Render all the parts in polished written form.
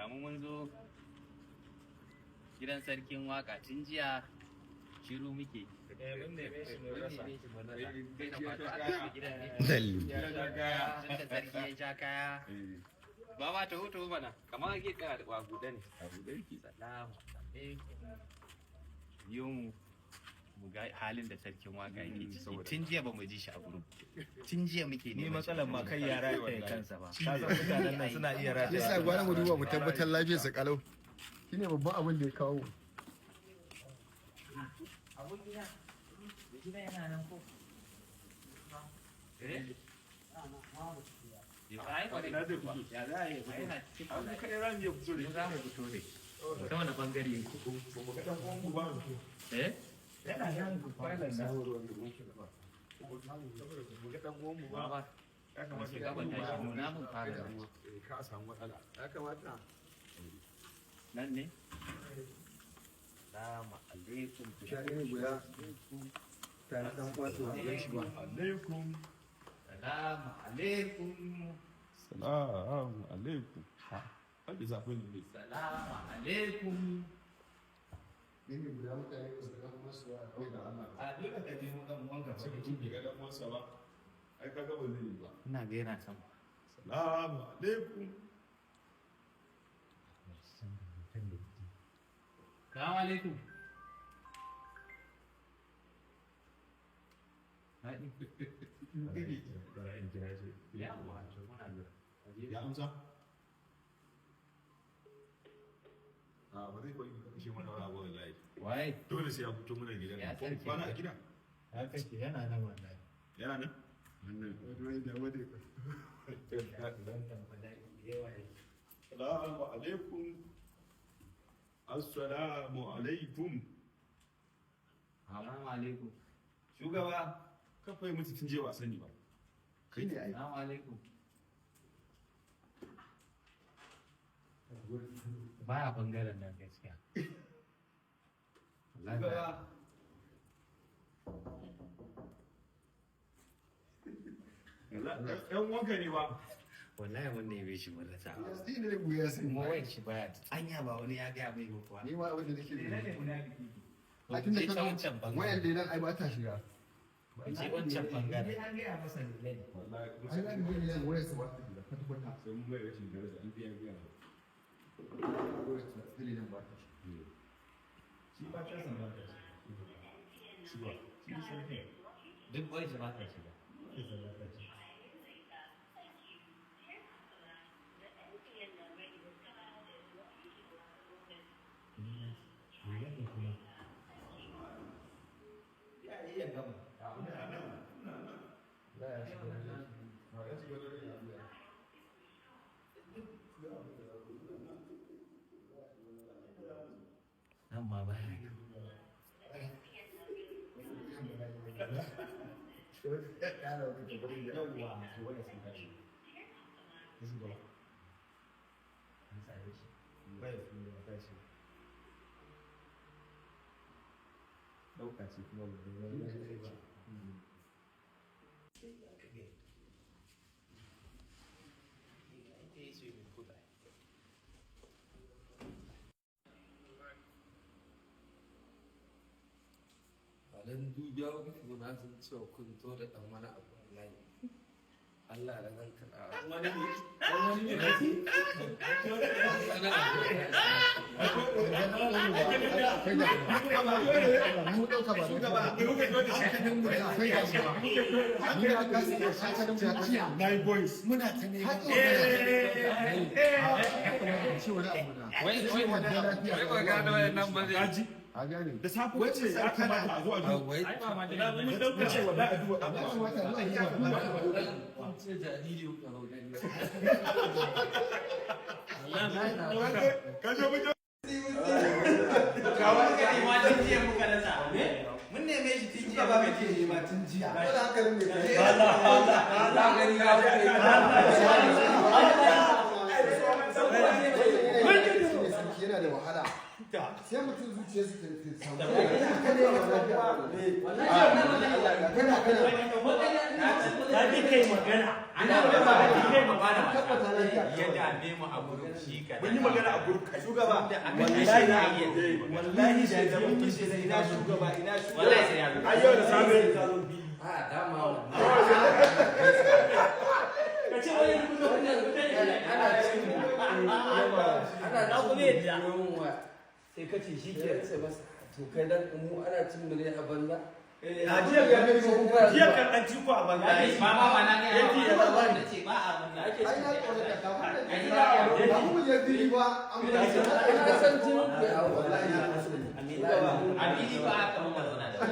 mu mun zo gidan sarkin waka tun jiya shiru muke. Mun neme shi mun rasa. Sarki ya ja kaya. Ba ma ta hutu mana kamar ake kana da waguda ne. Waguda yake salamu alaikum. Yau mu ga halin da sarkin waka yake ciki. Tun jiya ba mu ji shi a gurin. Tun jiya muke ne. Ni matsalar ma kai yara ya kansa ba. Ka san mutanen nan suna iya rata. Yasa gwara mu duba mu tabbatar lafiyar sa kalau. Shine babban abin da ya kawo. Abun gida. Gida yana nan ko? Eh? Ya ai ba da fito. Ya za a yi fito. Abun kai ran ya fito ne. Za mu fito ne. Ta wani bangare ne. Mu ga dan uwan mu ba mu. Eh? Yana nan ku fara na ruwan da muke ba. Mu ga dan uwan mu ba. Ya kamata ka ban tashi nuna mun fara da ruwa. Ka samu matsala. Ya kamata. Nan ne? Salamu alaikum. Shari'a guda. Tare dan kwato da shi ba. Alaikum. Salamu alaikum. Salamu alaikum. Hadi zafin ne. Salamu alaikum. Ne guda mutane ba su ga kuma su a kai da Allah. A dole ka je mu dan wanka Sai mutum bai ga dan uwansa ba. Ai kaga ba zai yi ba. ina ga yana sama. Salamu alaikum. Salamu alaikum. Haɗi. Ya wato muna da. Ya amsa? A ba zai koyi kashe mana wani abu wallahi. Waye? Dole sai ya fito mana gidan. Ya Ko sarki. kwana a gida? Ya kake yana nan wallahi. Yana nan? Wani da wani. Salamu alaikum. Assalamu alaikum. Salamu alaikum. Shugaba, ka fahimci mutu tun je ba sani ba. Kai ne ai. Salamu alaikum. Baya bangaren nan gaskiya. Shugaba. Yan wanka ne ba. Wallahi mun ne bai shi mallata. Yasti ne mu ya sai. Kuma wayan shi baya. Anya ba wani ya ga mai ba kuwa. Ni ma abin da nake yi. A A tun da ta ka wancan bangaren. wayan da nan ai ba ta shiga. Je wancan bangaren. An gaya masa ne. Wallahi, Ai nan ne nan wayan su ba ta shiga. Kwata kwata. sai mun mai rashin daraja an biya biya. Wayan su dalilin ba ta shiga. Shi ba ta san ba ta Shi ba. shi sai ne. Duk wai shi ba ta shiga. Ke san ba ta ci. Ya iya gama. Nan ma ba. Yawwa, to waya sun tashi. Sun gaba. An sa shi. Waya sun gaba tashi. Dauka ce kuma ba da wani ba. Balan dubiya ku na san cewa kun zo da dan wani abu wallahi. Allah da zan kana. Wani ne nake? Mu dauka ba. Shugaba, mu ga dole shi kan mu da kai ga shi. Ni da ka sai shaka da mu Nine boys. muna ta ne. Ci wani abu da. Wai ba gano wannan ba zai. Kaji. A gane. Da safe wace ya kamata a zo a duba. Wai Mun dauka cewa za a duba Amma amma shi wata zuwa yi ba. kun ce jariri ku hau gani. ka je mun Kawai ka ne ma tun jiya muka rasa. Mun neme shi tun jiya muka ce. ma tun jiya. Ko da haka ne kai. Allah gani ya Sarki yana da wahala. Sai mutum zuciyarsa ta samu. Haka ne wa lafiya. Wallahi kana kana. ta ji kai magana. Ana magana ya dame mu a gurin shi ka. Mun yi magana a gurin kai. Shugaba. Wallahi da zaman kishi da ina shugaba ina shugaba. Wallahi sai ya zo. Ayyau da safe. a dama Ka ce wani yunwa sai ka ce shi ke sai masa to kai dan mu ana cin mu ne a banza jiya kan an ci ko a banza Ba ma na ga Yake ya zama da ce ba a banza. Ai na tsoro da ka ba mu je fili ba an ana san cin ku a wallahi Amini ba aka mun zauna da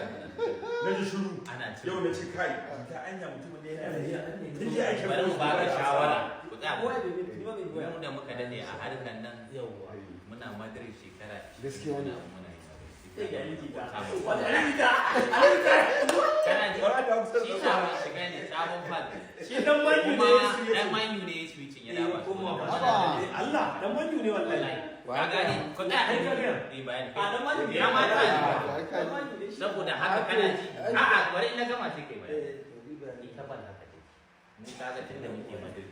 Na ji shiru. ana ci. Yau na ci kai. Ta anya mutum ne yana da Duk ya ake Bari mu ba ka shawara. Ku tsaya. Kowa da ne Mu da muka dade a harkar nan muna Madrid shekara. Gaskiya ne. Muna yi. sai ga yiki ta Kana ji shi sabon shiga ne sabon fad. shi dan manyu Kuma ne dan manyu ne ya switching ya dawo. Allah dan manyu ne wallahi Ka gane ko da Ai, ka gane. bayani. a dan manyu ne Ya ma ta dan manyu ne saboda haka kana ji a'a bari na gama sai kai bayani. Ni ta ban haka ce. Mun kaga tunda muke Madrid.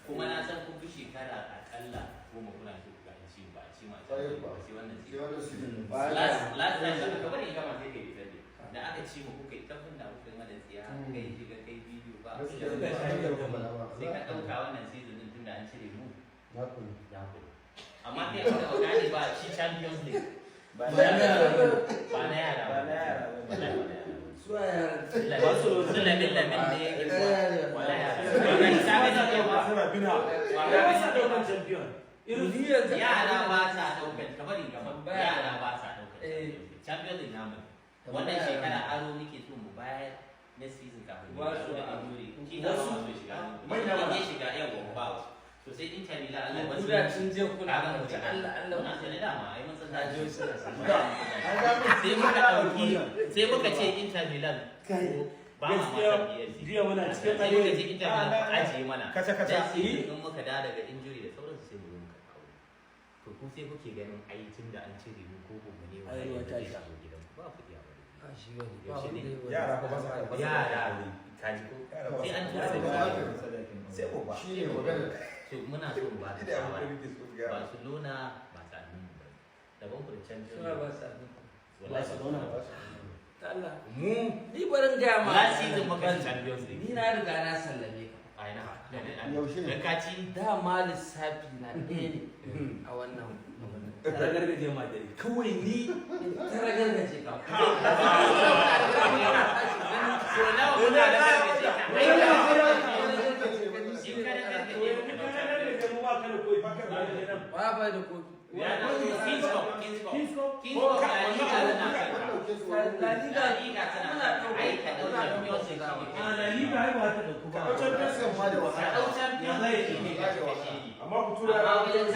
Kuma na san kun fi shekara akalla goma kuna so ku gane shi ba ci ma sai wannan ci. Last time da ka bari gama sai kai dade. Da aka ci mu kuka yi tafin da kuka yi mana tsiya kai shiga kai bidiyo ba. Sai ka dauka wannan season din tunda an cire mu. Ya ku. Amma kai aka ga gane ba shi Champions League. Ba na yara ba. suwa ya Su lamin ne wala yara. Ba ni sabe da kai ba. Suna bina. ya sa daukan champion Yara ba sa daukan kamar yara ba sa daukan Champions League namu. Wannan shekara aro nake so mu bayar next season kafin mu Wasu da injury. Shi da ba so shiga. Mai shiga yau ba. To sai Inter Milan Allah ba su guda cin je kula kaga mu da Allah Allah muna sane da ma ai mun san da Ajo suna sai muka ce Inter Milan ba ma masa jiya muna cikin sai muka ce Inter Milan ajiye mana Kaca-kaca. dan sai in muka da daga injury da sauransu sai mu zo muka kawo to ku sai kuke ganin ai tun da an cire mu ko mu ne Ai, wani wata zai sha. shigo gidan ku ba ku iya bari a shi wani Yaushe ne? Yara fa ba sa karɓar yara kaji ko sai an tura da Sai ko ba. Shi ne magana. to muna so mu ba da Ina da shawara abin da nake so ga. Barcelona ba sa nan ba daban ku da Champions suna ba League sa wallahi Allah mu ni barin ga ma last season muka ci Champions League ni na riga na sallame ka ai na Yaushe ne? dan ka ci dama lissafi na ɗaya ne a wannan gargaje ma dare kawai ni in tara gargaje ka so nawa kuna da gargaje ka ai Ai, da shi shi kada gargaje ka ba ba da kofi ya da Kings Cup la Liga na La Liga La Liga tana ai ka dauka Champions League a la liga ai ba ta da ku ba Champions League ma da wahala. Champions League ne Amma ku tura amma wajen